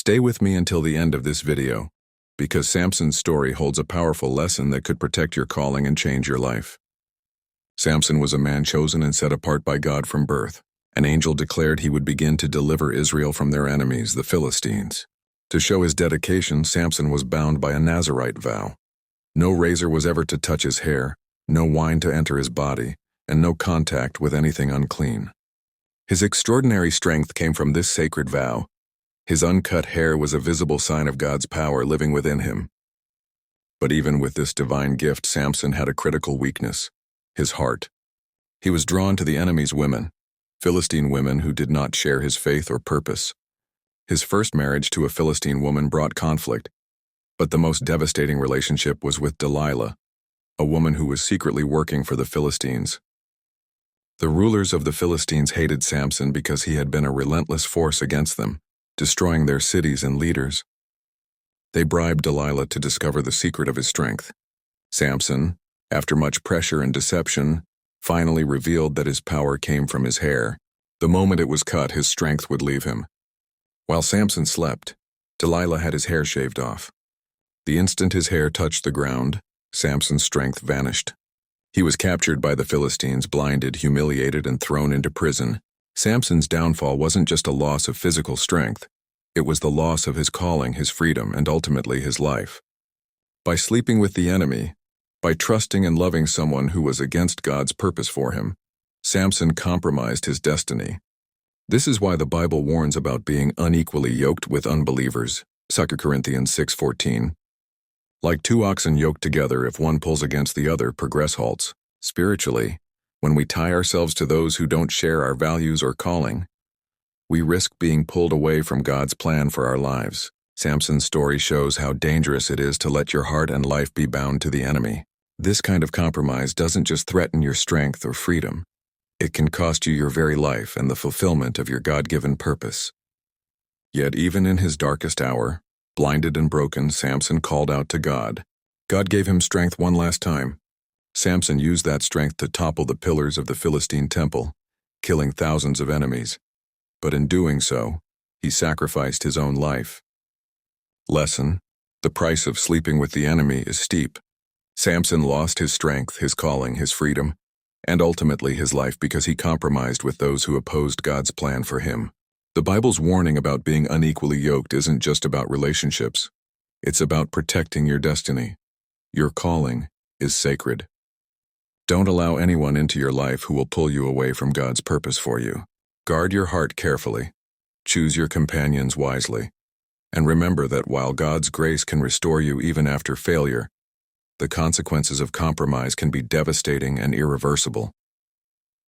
Stay with me until the end of this video, because Samson's story holds a powerful lesson that could protect your calling and change your life. Samson was a man chosen and set apart by God from birth. An angel declared he would begin to deliver Israel from their enemies, the Philistines. To show his dedication, Samson was bound by a Nazirite vow. No razor was ever to touch his hair, no wine to enter his body, and no contact with anything unclean. His extraordinary strength came from this sacred vow. His uncut hair was a visible sign of God's power living within him. But even with this divine gift, Samson had a critical weakness: his heart. He was drawn to the enemy's women, Philistine women who did not share his faith or purpose. His first marriage to a Philistine woman brought conflict, but the most devastating relationship was with Delilah, a woman who was secretly working for the Philistines. The rulers of the Philistines hated Samson because he had been a relentless force against them, destroying their cities and leaders. They bribed Delilah to discover the secret of his strength. Samson, after much pressure and deception, finally revealed that his power came from his hair. The moment it was cut, his strength would leave him. While Samson slept, Delilah had his hair shaved off. The instant his hair touched the ground, Samson's strength vanished. He was captured by the Philistines, blinded, humiliated, and thrown into prison. Samson's downfall wasn't just a loss of physical strength. It was the loss of his calling, his freedom, and ultimately his life. By sleeping with the enemy, by trusting and loving someone who was against God's purpose for him, Samson compromised his destiny. This is why the Bible warns about being unequally yoked with unbelievers. 2 Corinthians 6:14. Like two oxen yoked together, if one pulls against the other, progress halts. Spiritually, when we tie ourselves to those who don't share our values or calling, we risk being pulled away from God's plan for our lives. Samson's story shows how dangerous it is to let your heart and life be bound to the enemy. This kind of compromise doesn't just threaten your strength or freedom. It can cost you your very life and the fulfillment of your God-given purpose. Yet even in his darkest hour, blinded and broken, Samson called out to God. God gave him strength one last time. Samson used that strength to topple the pillars of the Philistine temple, killing thousands of enemies. But in doing so, he sacrificed his own life. Lesson: the price of sleeping with the enemy is steep. Samson lost his strength, his calling, his freedom, and ultimately his life because he compromised with those who opposed God's plan for him. The Bible's warning about being unequally yoked isn't just about relationships. It's about protecting your destiny. Your calling is sacred. Don't allow anyone into your life who will pull you away from God's purpose for you. Guard your heart carefully. Choose your companions wisely. And remember that while God's grace can restore you even after failure, the consequences of compromise can be devastating and irreversible.